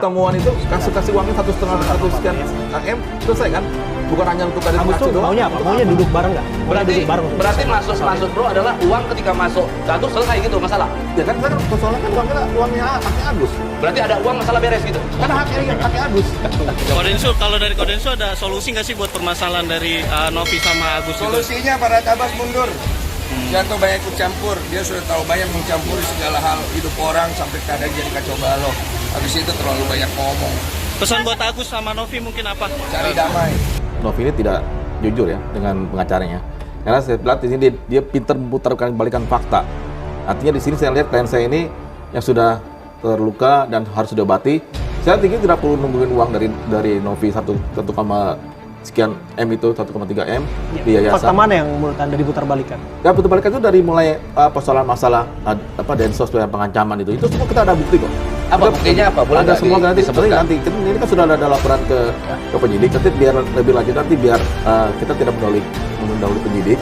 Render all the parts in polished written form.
Temuan itu kasih uangnya 1,5 sekian m selesai kan? Bukan hanya untuk tadi Agus tuh maunya apa? Maunya duduk bareng nggak? Berarti maksud bro adalah uang ketika masuk ke Agus selesai gitu masalah? Ya kan persoalannya kan uangnya haknya Agus. Berarti ada uang masalah beres gitu? Karena haknya Agus. Kodensu, kalau dari Kodensu ada solusi nggak sih buat permasalahan dari Novi sama Agus? Solusinya para Tabas mundur. Jangan banyak ikut campur. Dia sudah tahu banyak mencampuri segala hal hidup orang sampai kadang jadi kacau balau. Habis itu terlalu banyak ngomong. Pesan buat Agus sama Novi mungkin apa? Cari damai. Novi ini tidak jujur ya dengan pengacaranya. Karena saya lihat di sini dia pintar memutarkan balikan fakta. Artinya di sini saya lihat klien saya ini yang sudah terluka dan harus diobati. Saya pikir tidak perlu nungguin uang dari Novi 1, sekian M itu 1,3 M di yayasan. Fakta mana yang menurut Anda diputar balikan? Ya putar balikan itu dari mulai persoalan masalah densos dan pengancaman itu semua kita ada bukti kok. Apa buktinya apa? Boleh ada semua nanti disebutkan? nanti ini kan sudah ada laporan ke penyidik. Nanti biar lebih lanjut nanti biar kita tidak mendahului penyidik.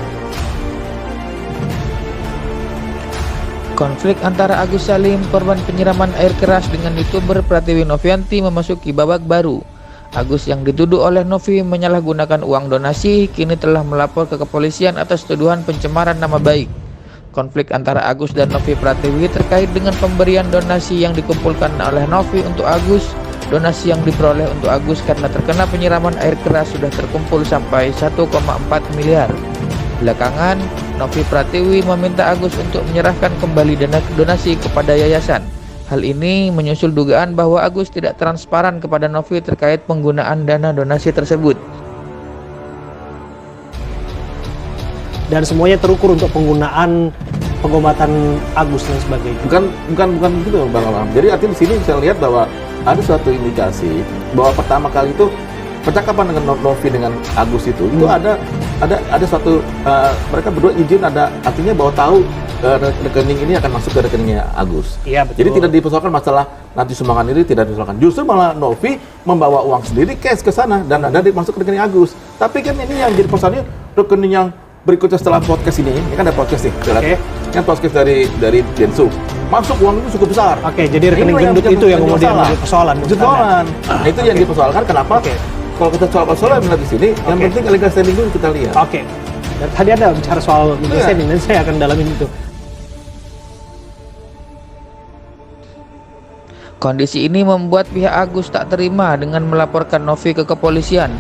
Konflik antara Agus Salim, korban penyiraman air keras, dengan YouTuber Pratiwi Novianti memasuki babak baru. Agus yang dituduh oleh Novi menyalahgunakan uang donasi kini telah melapor ke kepolisian atas tuduhan pencemaran nama baik. Konflik antara Agus dan Novi Pratiwi terkait dengan pemberian donasi yang dikumpulkan oleh Novi untuk Agus. Donasi yang diperoleh untuk Agus karena terkena penyiraman air keras sudah terkumpul sampai 1,4 miliar. Belakangan, Novi Pratiwi meminta Agus untuk menyerahkan kembali dana donasi kepada yayasan. Hal ini menyusul dugaan bahwa Agus tidak transparan kepada Novi terkait penggunaan dana donasi tersebut. Dan semuanya terukur untuk penggunaan pengobatan Agus dan sebagainya. Bukan begitu Bang Alam. Jadi artinya di sini saya lihat bahwa ada suatu indikasi bahwa pertama kali itu percakapan dengan Novi dengan Agus itu ada suatu mereka berdua izin, ada artinya bahwa tahu rekening ini akan masuk ke rekeningnya Agus. Iya, betul. Jadi tidak dipersoalkan masalah nanti sumbangan ini, tidak dipersoalkan. Justru malah Novi membawa uang sendiri cash ke sana dan ada masuk ke rekening Agus. Tapi kan ini yang jadi persoalannya rekening yang berikutnya setelah podcast ini kan ada podcast nih. Oke. Kan podcast dari Densu. Masuk uang itu cukup besar. Oke, jadi rekening gendut itu yang kemudian menjadi persoalan. Nah, itu yang dipersoalkan. Kenapa? Kalau kita soal persoalan melihat di sini, yang penting legal standing dulu kita lihat. Oke. Dan tadi Anda bicara soal legal standing, dan saya akan dalamin itu. Kondisi ini membuat pihak Agus tak terima dengan melaporkan Novi ke kepolisian.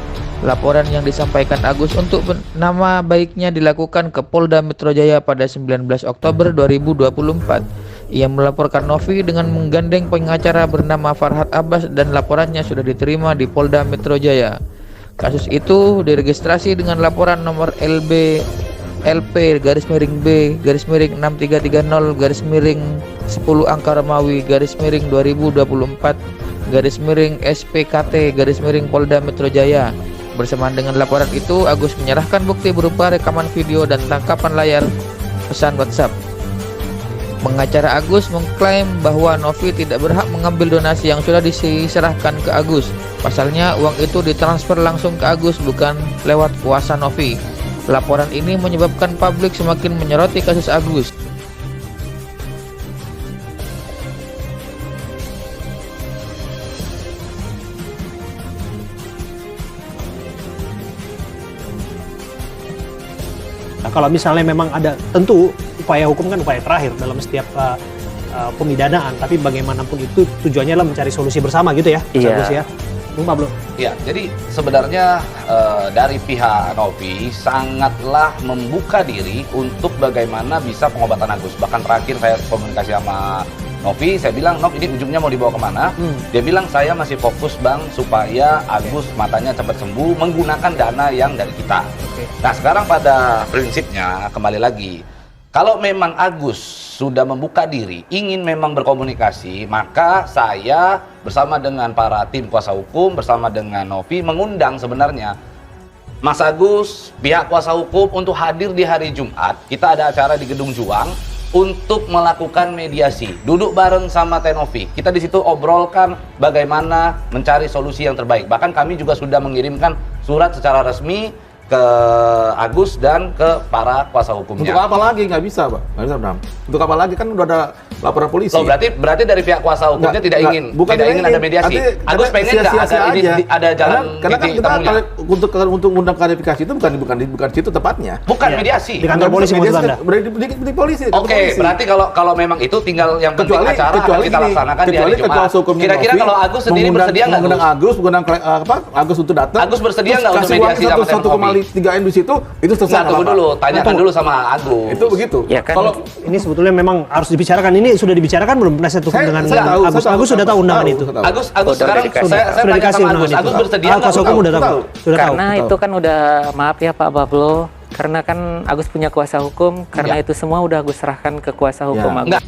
Laporan yang disampaikan Agus untuk nama baiknya dilakukan ke Polda Metro Jaya pada 19 Oktober 2024. Ia melaporkan Novi dengan menggandeng pengacara bernama Farhad Abbas dan laporannya sudah diterima di Polda Metro Jaya. Kasus itu diregistrasi dengan laporan nomor LP-B-6330-10 angka Romawi _2024 Polda Metro Jaya. Bersamaan dengan laporan itu, Agus menyerahkan bukti berupa rekaman video dan tangkapan layar pesan WhatsApp. Pengacara Agus mengklaim bahwa Novi tidak berhak mengambil donasi yang sudah diserahkan ke Agus. Pasalnya, uang itu ditransfer langsung ke Agus, bukan lewat kuasa Novi. Laporan ini menyebabkan publik semakin menyoroti kasus Agus. Nah, kalau misalnya memang ada, tentu upaya hukum kan upaya terakhir dalam setiap pemidanaan, tapi bagaimanapun itu tujuannya adalah mencari solusi bersama gitu ya, Mas Agus ya. Bung Pablo. Iya, jadi sebenarnya dari pihak Novi sangatlah membuka diri untuk bagaimana bisa pengobatan Agus. Bahkan terakhir saya komunikasi sama Novi, saya bilang, Nov, ini ujungnya mau dibawa kemana? Dia bilang, saya masih fokus Bang supaya Agus matanya cepat sembuh menggunakan dana yang dari kita. Nah sekarang pada prinsipnya kembali lagi, kalau memang Agus sudah membuka diri, ingin memang berkomunikasi, maka saya bersama dengan para tim kuasa hukum, bersama dengan Novi mengundang sebenarnya Mas Agus, pihak kuasa hukum untuk hadir di hari Jumat. Kita ada acara di Gedung Juang untuk melakukan mediasi, duduk bareng sama Tenovi. Kita di situ obrolkan bagaimana mencari solusi yang terbaik. Bahkan kami juga sudah mengirimkan surat secara resmi ke Agus dan ke para kuasa hukumnya. Untuk apa lagi? Nggak bisa, Pak. Nggak bisa, Bram. Untuk apa lagi? Kan udah ada laporan polisi. Loh, berarti dari pihak kuasa hukumnya tidak ingin ada mediasi. Agus pengen nggak ada jalan karena kan titik kita temunya? untuk undang klarifikasi itu bukan situ tepatnya. Bukan Iya. mediasi. Di kantor polisi maksud Anda? Di polisi. kantor Oke, polisi. berarti kalau memang itu tinggal yang penting acara akan kita laksanakan di hari kecuali Jumat. kuasa hukumnya Kira-kira Novi kalau Agus sendiri bersedia nggak? mengundang Agus untuk datang. Agus bersedia terus nggak untuk kasih uang mediasi sama 1,3 M di situ, itu Nggak, selesai. tunggu dulu, tanyakan dulu sama Agus. Itu begitu. Ya kan. Kalau Ini sebetulnya memang harus dibicarakan. Ini sudah dibicarakan belum penasihat hukum dengan Agus? Agus sudah tahu undangan itu. Agus Udah sekarang dikasih. saya Sudah tanya dikasih sama Agus. undangan itu. Agus bersedia nggak? Kuasa hukum udah tahu. Sudah tahu. Karena itu kan udah, maaf ya Pak Bablo, karena kan Agus punya kuasa hukum, karena itu semua udah Agus serahkan ke kuasa hukum Ya. Agus. Nggak.